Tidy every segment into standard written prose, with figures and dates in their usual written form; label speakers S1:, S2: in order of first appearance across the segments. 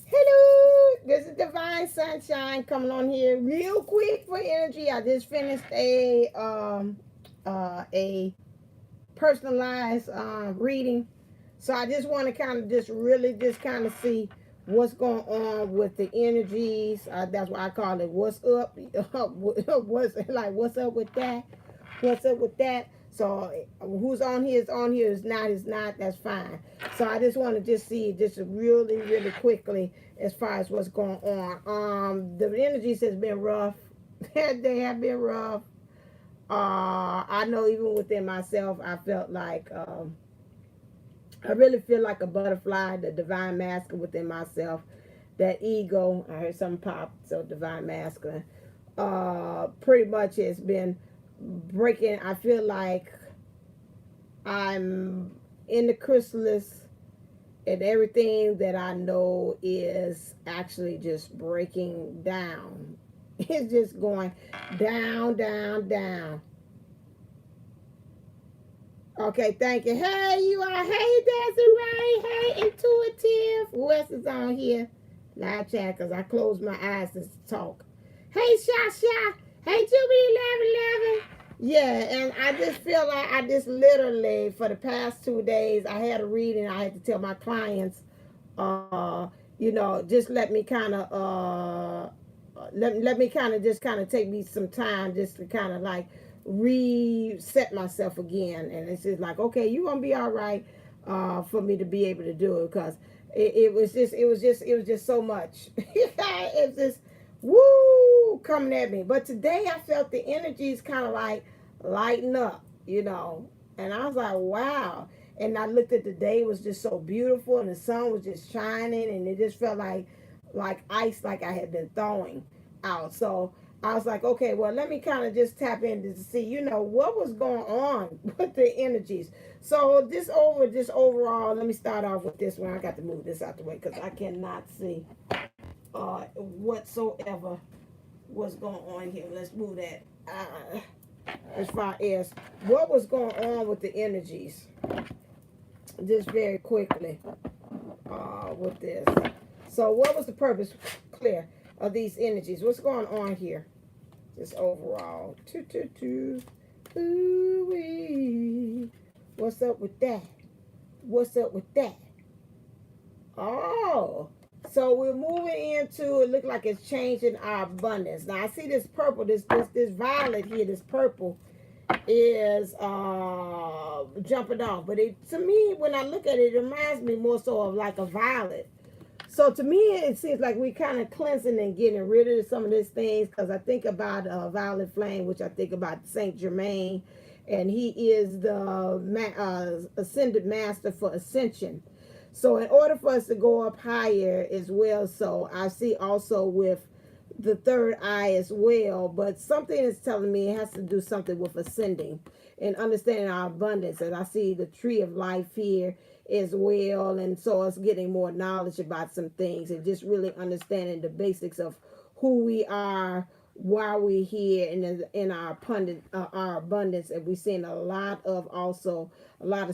S1: Hello, this is Divine Sunshine coming on here real quick for energy. I just finished a personalized reading, so I just want to kind of just really just kind of see what's going on with the energies. That's why I call it "What's up?" What's up with that? What's up with that? So who's on here is on here, is not is not. That's fine. So I just want to just see just really really quickly as far as what's going on. The energies has been rough. They have been rough. I know even within myself, I felt like I really feel like a butterfly, the divine masculine within myself, that ego. I heard something pop, so divine masculine. Pretty much has been breaking. I feel like I'm in the chrysalis, and everything that I know is actually just breaking down. It's just going down, down, down. Okay, thank you. Hey, you are. Hey, Desiree. Hey, Intuitive. Who else is on here? Live chat, because I close my eyes to talk. Hey, Shasha. Hey, Juby 1111. Yeah, and I just feel like I just literally, for the past 2 days, I had a reading. I had to tell my clients, just let me kind of, let me kind of just kind of take me some time just to kind of like reset myself again. And it's just like, okay, you're gonna be all right, for me to be able to do it, because it was just so much. It's just woo coming at me. But today I felt the energies kind of like lighten up. And I was like, wow. And I looked at the day, it was just so beautiful, and the sun was just shining, and it just felt like ice, like I had been throwing out. So I was like, okay, well, let me kind of just tap into to see, what was going on with the energies. So this overall, let me start off with this one. I got to move this out the way because I cannot see whatsoever what's going on here. Let's move that. As far as what was going on with the energies, just very quickly, with this. So what was the purpose, clear, of these energies? What's going on here? Just overall. Ooh-wee. What's up with that? What's up with that? Oh. So we're moving into, it look like it's changing our abundance. Now I see this purple, this violet here, this purple is jumping off. But to me, when I look at it, it reminds me more so of like a violet. So to me, it seems like we kind of cleansing and getting rid of some of these things, because I think about Violet Flame, which I think about Saint Germain, and he is the ascended master for ascension. So in order for us to go up higher as well, so I see also with the third eye as well, but something is telling me it has to do something with ascending and understanding our abundance. And I see the tree of life here as well, and so it's getting more knowledge about some things and just really understanding the basics of who we are, why we're here, and in our abundance. And we're seeing a lot of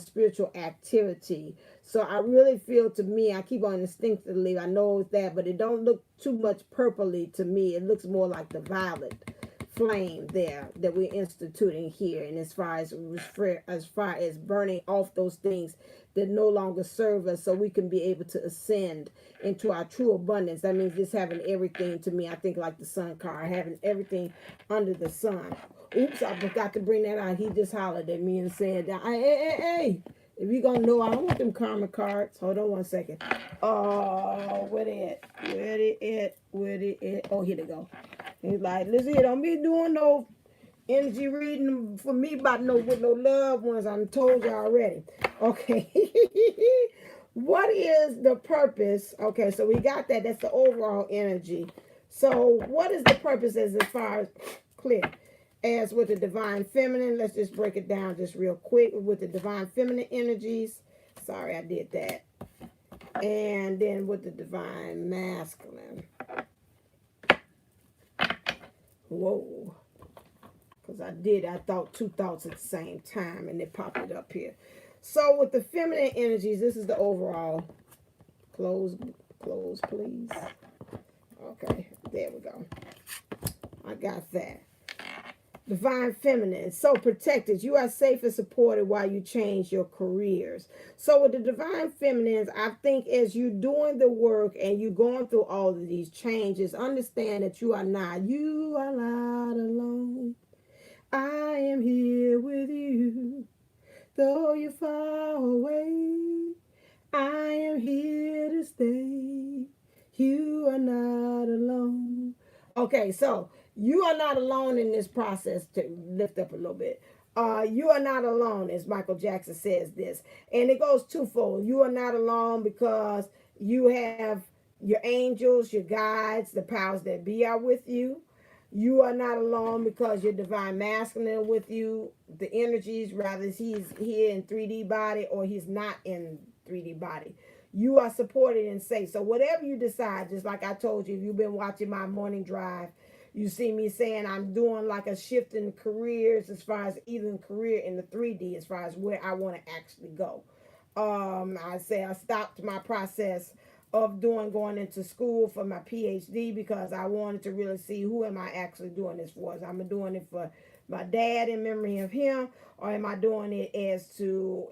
S1: spiritual activity. So I really feel, to me, I keep on instinctively, I know it's that, but it don't look too much purpley to me. It looks more like the violet flame there that we're instituting here. And as far as burning off those things that no longer serve us, so we can be able to ascend into our true abundance. That means just having everything, to me, I think like the sun card, having everything under the sun. Oops, I forgot to bring that out. He just hollered at me and said, hey, if you gonna know, I don't want them karma cards. Hold on one second. Oh, where they at? Where they at? Oh, here they go. He's like, listen here, don't be doing no energy reading for me about with no loved ones. I told you already. Okay. What is the purpose? Okay, so we got that. That's the overall energy. So what is the purpose as far as clear? As with the divine feminine, let's just break it down just real quick with the divine feminine energies. Sorry, I did that. And then with the divine masculine. Whoa. Because I thought two thoughts at the same time, and it popped it up here. So with the feminine energies, this is the overall. Close those, please. Okay, there we go. I got that. Divine Feminine, so protected. You are safe and supported while you change your careers. So with the Divine Feminines, I think as you doing the work and you going through all of these changes, understand that you are not alone. I am here with you. Though you're far away, I am here to stay. You are not alone. Okay, so you are not alone in this process, to lift up a little bit. You are not alone, as Michael Jackson says this. And it goes twofold. You are not alone because you have your angels, your guides, the powers that be are with you. You are not alone because your divine masculine with you, the energies, rather he's here in 3D body or he's not in 3D body. You are supported and safe. So whatever you decide, just like I told you, if you've been watching my morning drive, you see me saying I'm doing like a shift in careers as far as even career in the 3D as far as where I want to actually go. I say I stopped my process of going into school for my PhD because I wanted to really see who am I actually doing this for. Am I doing it for my dad in memory of him, or am I doing it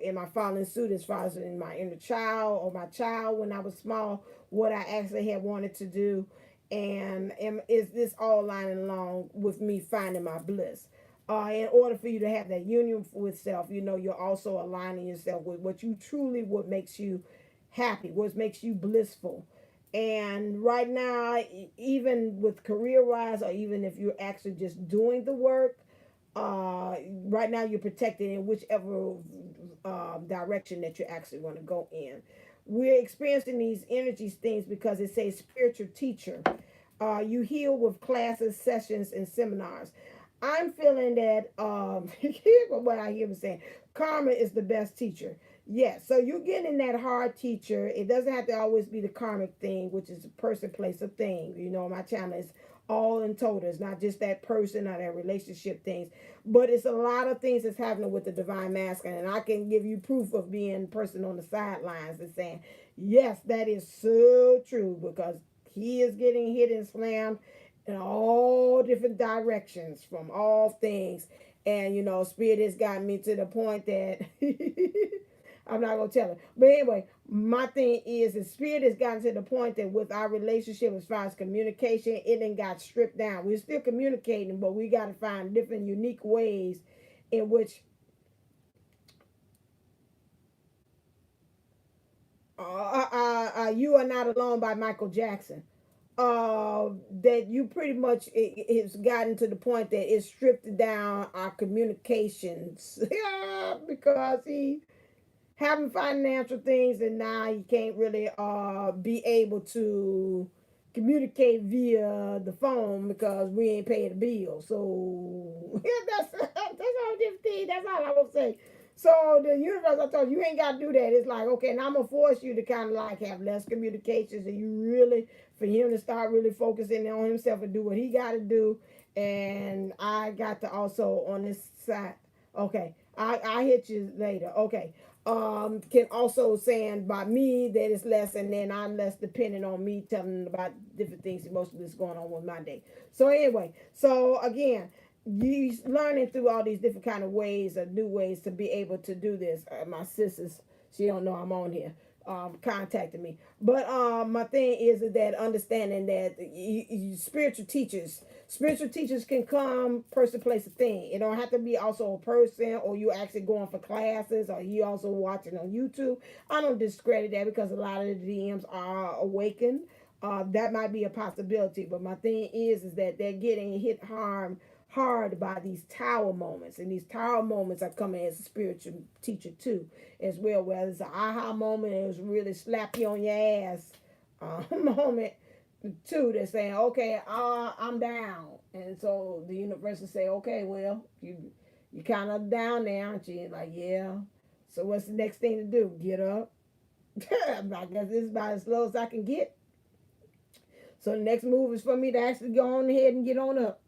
S1: am I following suit as far as in my inner child or my child when I was small, what I actually had wanted to do, and is this all lining along with me finding my bliss? In order for you to have that union with self, you're also aligning yourself with what makes you happy, what makes you blissful. And right now, even with career wise, or even if you're actually just doing the work, right now you're protected in whichever direction that you actually want to go in. We're experiencing these energies things because it says spiritual teacher. You heal with classes, sessions, and seminars. I'm feeling that here's what I hear them saying. Karma is the best teacher. Yes, so you're getting that hard teacher. It doesn't have to always be the karmic thing, which is a person, place, or thing. My channel is all in total. It's not just that person or that relationship things, but it's a lot of things that's happening with the divine masculine. And I can give you proof of being a person on the sidelines and saying, yes, that is so true, because he is getting hit and slammed in all different directions from all things. And, Spirit has gotten me to the point that I'm not going to tell her. But anyway, my thing is the Spirit has gotten to the point that with our relationship as far as communication, it done got stripped down. We're still communicating, but we got to find different unique ways in which You Are Not Alone by Michael Jackson. That you pretty much it's gotten to the point that it's stripped down our communications because he having financial things and now he can't really be able to communicate via the phone because we ain't paying the bill. So that's all different thing. That's all I will say. So the universe, I told you, you ain't got to do that. It's like, okay, now I'm going to force you to kind of like have less communications and you really, for him to start really focusing on himself and do what he got to do. And I got to also on this side. Okay, I hit you later. Okay. Can also saying by me that it's less, and then I'm less dependent on me telling about different things emotionally that's going on with my day. So anyway, so again, you learning through all these different kind of ways or new ways to be able to do this. My sisters, she don't know I'm on here, contacted me. But my thing is that understanding that spiritual teachers can come person, place, a thing. It don't have to be also a person or you actually going for classes or you also watching on YouTube. I don't discredit that because a lot of the DMs are awakened. That might be a possibility. But my thing is that they're getting hit hard by these tower moments, and these tower moments are coming as a spiritual teacher too as well, whether it's an aha moment, it was really slap you on your ass moment too, they're saying, okay, I'm down, and so the universe will say, okay, well, you kind of down there, aren't you? Like, yeah, so what's the next thing to do? Get up. I guess this is about as slow as I can get. So the next move is for me to actually go on ahead and get on up.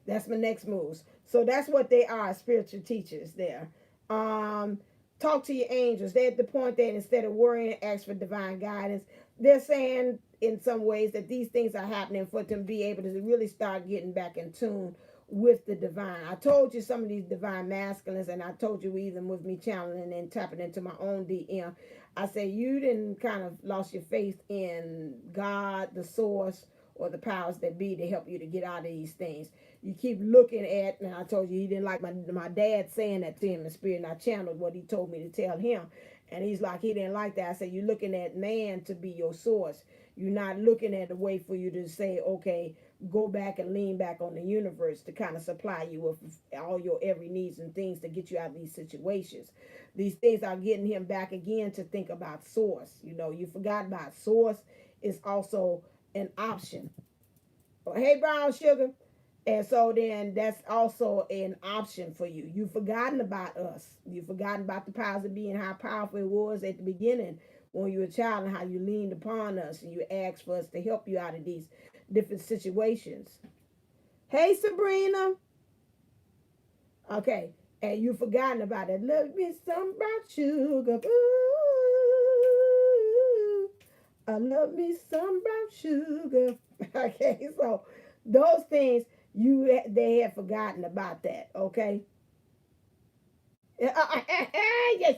S1: That's my next moves. So that's what they are, spiritual teachers there. Talk to your angels. They're at the point that instead of worrying, ask for divine guidance. They're saying in some ways that these things are happening for them to be able to really start getting back in tune with the divine. I told you some of these divine masculines, and I told you even with me channeling and tapping into my own DM, I said you didn't kind of lost your faith in God, the source, or the powers that be to help you to get out of these things. You keep looking at, and I told you he didn't like my dad saying that to him in spirit, and I channeled what he told me to tell him. And he's like, he didn't like that. I said, you're looking at man to be your source. You're not looking at a way for you to say, okay, go back and lean back on the universe to kind of supply you with all your every needs and things to get you out of these situations. These things are getting him back again to think about source. You know, you forgot about source is also an option. Oh, hey, brown sugar. And so then that's also an option for you. You've forgotten about us. You've forgotten about the powers of being, how powerful it was at the beginning when you were a child and how you leaned upon us and you asked for us to help you out of these different situations. Hey, Sabrina. Okay. And you've forgotten about it. Love me some brown sugar. Ooh. I love me some brown sugar. Okay. So those things, they had forgotten about that. Okay. Yes,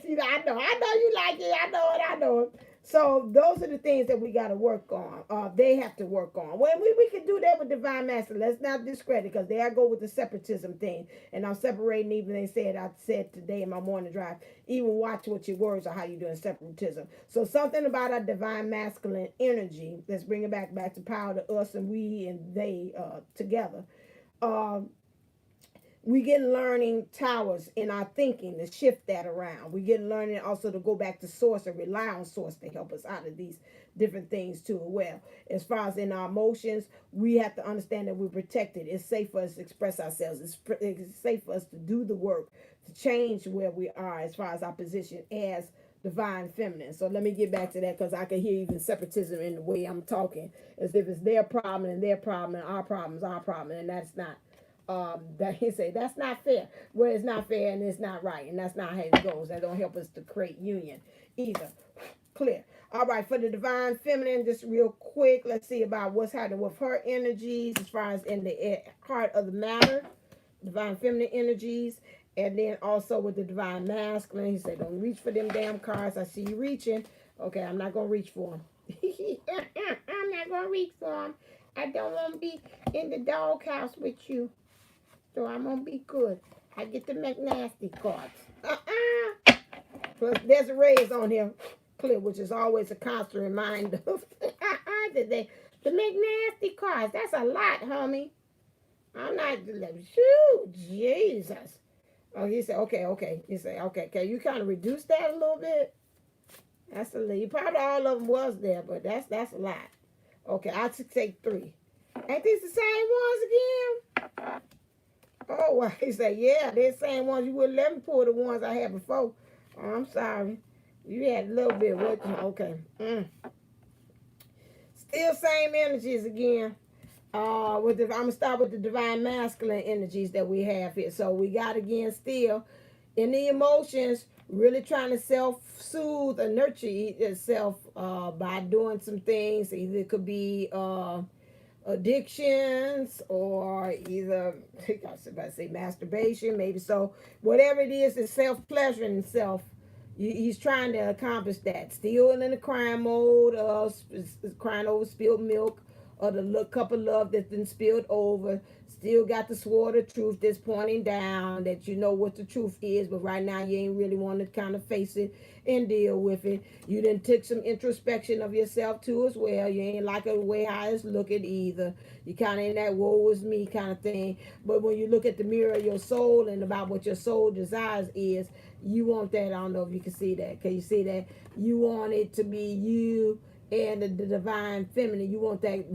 S1: I know you like it. I know it. So those are the things that we got to work on. They have to work on. Well, we can do that with divine master. Let's not discredit, because there I go with the separatism thing. And I'm separating. Even I said today in my morning drive, even watch what your words are, how you doing separatism. So something about our divine masculine energy. Let's bring it back to power to us and we and they together. We get learning towers in our thinking to shift that around. We get learning also to go back to source and rely on source to help us out of these different things too. Well, as far as in our emotions, we have to understand that we're protected. It's safe for us to express ourselves. It's safe for us to do the work, to change where we are as far as our position as divine feminine. So let me get back to that, because I can hear even separatism in the way I'm talking, as if it's their problem and their problem and our problem is our problem, and that's not. That he say that's not fair. Well, it's not fair and it's not right, and that's not how it goes. That don't help us to create union either. Clear. All right, for the divine feminine, just real quick, let's see about what's happening with her energies as far as in the heart of the matter, divine feminine energies, and then also with the divine masculine. He said, don't reach for them damn cards. I see you reaching. Okay, I'm not gonna reach for them. I'm not gonna reach for them. I don't want to be in the doghouse with you. So I'm going to be good. I get the Mcnealy cards. Plus, there's a raise on here. Clear, which is always a constant reminder of the Mcnealy cards. That's a lot, homie. I'm not, shoot, Jesus. Oh, he said, okay. He said, okay, can you kind of reduce that a little bit? That's a little, probably all of them was there, but that's a lot. Okay, I'll take 3. Ain't these the same ones again? Oh, well, he said, yeah, they're the same ones. You wouldn't let me pull the ones I had before. Oh, I'm sorry. You had a little bit. Okay. Still same energies again. I'm going to start with the divine masculine energies that we have here. So we got, again, still in the emotions, really trying to self-soothe or nurture itself by doing some things. Either it could be addictions, or either, I was about to say masturbation, maybe so. Whatever it is, it's self-pleasuring himself. He's trying to accomplish that. Still in the crying mode, crying over spilled milk, or the cup of love that's been spilled over. Still got the sword of truth that's pointing down, that you know what the truth is, but right now you ain't really want to kind of face it and deal with it. You done took some introspection of yourself too as well. You ain't like the way how it's looking either. You kind of in that woe is me kind of thing. But when you look at the mirror of your soul and about what your soul desires is, you want that. I don't know if you can see that. Can you see that? You want it to be you and the divine feminine. You want that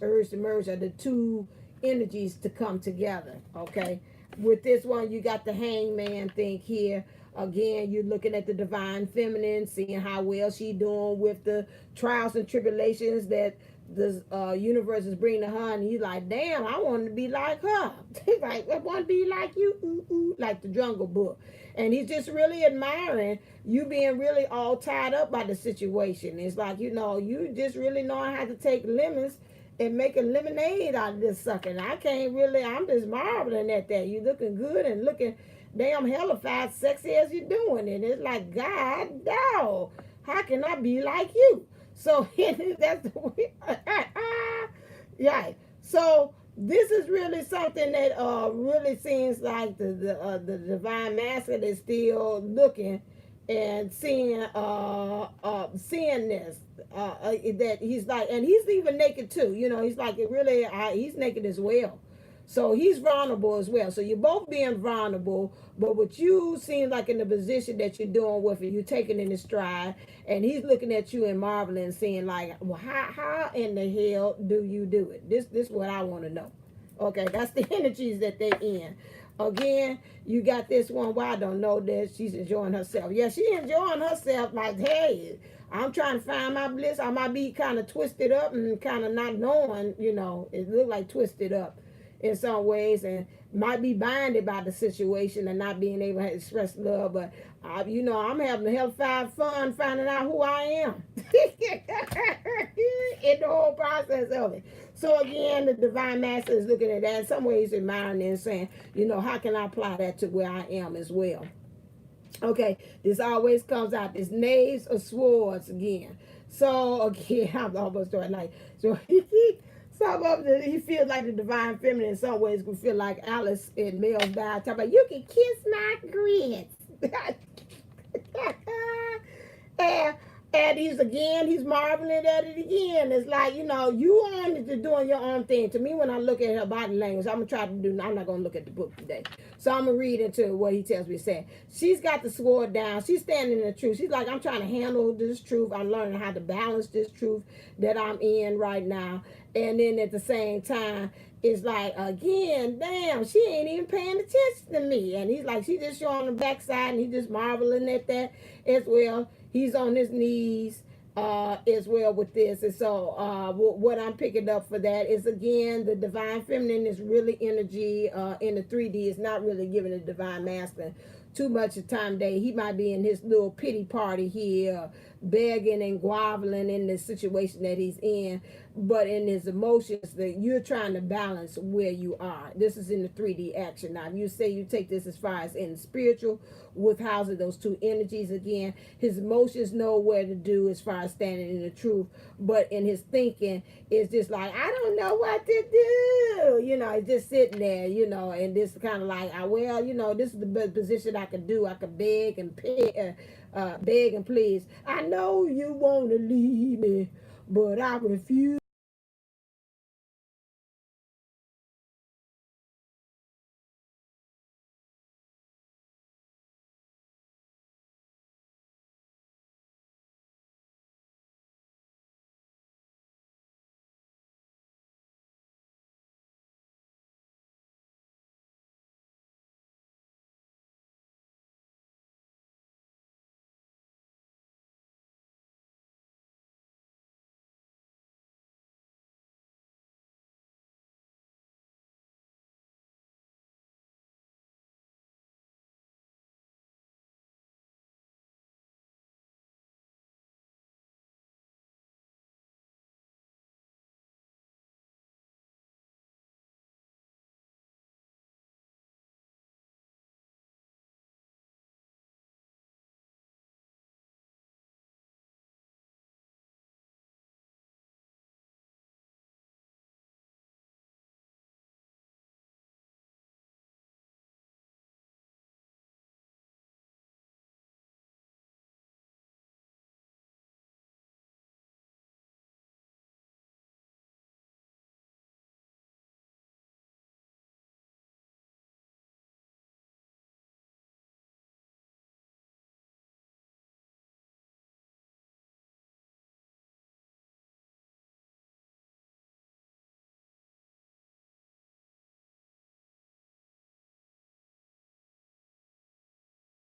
S1: urge to merge of the two energies to come together. Okay, with this one you got the hangman thing here. Again, you're looking at the divine feminine, seeing how well she doing with the trials and tribulations that the universe is bringing to her, and he's like, damn, I want to be like her. He's like, I want to be like you, ooh, ooh, like the Jungle Book. And he's just really admiring you being really all tied up by the situation. It's like, you just really knowing how to take lemons and make a lemonade out of this sucker. And I'm just marveling at that. You looking good and looking damn hellified sexy as you're doing. And it's like, God, dog, how can I be like you? So that's the way. Yeah. So this is really something that really seems like the divine masculine is still looking and seeing seeing this that he's like, and he's even naked too. He's like, it really he's naked as well. So he's vulnerable as well. So you're both being vulnerable, but what you seem like in the position that you're doing with it, you're taking in his stride, and he's looking at you and marveling and saying like, well, how in the hell do you do it? This is what I want to know. Okay, that's the energies that they're in. Again, you got this one. Well, I don't know that she's enjoying herself. Yeah, she enjoying herself. Like, hey, I'm trying to find my bliss. I might be kind of twisted up and kind of not knowing. It look like twisted up in some ways, and might be binded by the situation and not being able to express love. But I'm having hellfire fun finding out who I am in the whole process of it. So again, the divine master is looking at that in some ways, admiring and saying, how can I apply that to where I am as well? Okay, this always comes out, this knaves of swords again. So again, I'm almost doing like so. Some of them, he feels like the divine feminine in some ways could feel like Alice in Male's Diary. Talking about, you can kiss my grits. and he's marveling at it again. It's like, you on to doing your own thing. To me, when I look at her body language, I'm not going to look at the book today. So I'm going to read into what he tells me to say. She's got the sword down. She's standing in the truth. She's like, I'm trying to handle this truth. I'm learning how to balance this truth that I'm in right now. And then at the same time, it's like, again, damn, she ain't even paying attention to me. And he's like, she just showing the backside, and he's just marveling at that as well. He's on his knees as well with this. And so what I'm picking up for that is, again, the divine feminine is really energy in the 3D. It's not really giving the divine masculine too much of time day. He might be in his little pity party here, begging and groveling in the situation that he's in, but in his emotions that you're trying to balance where you are. This is in the 3D action. Now, if you say you take this as far as in spiritual, with housing those two energies again, his emotions know where to do as far as standing in the truth, but in his thinking, it's just like, I don't know what to do. It's just sitting there, and this kind of like, this is the best position I could do. I could beg and beg and please. I know you want to leave me, but I refuse.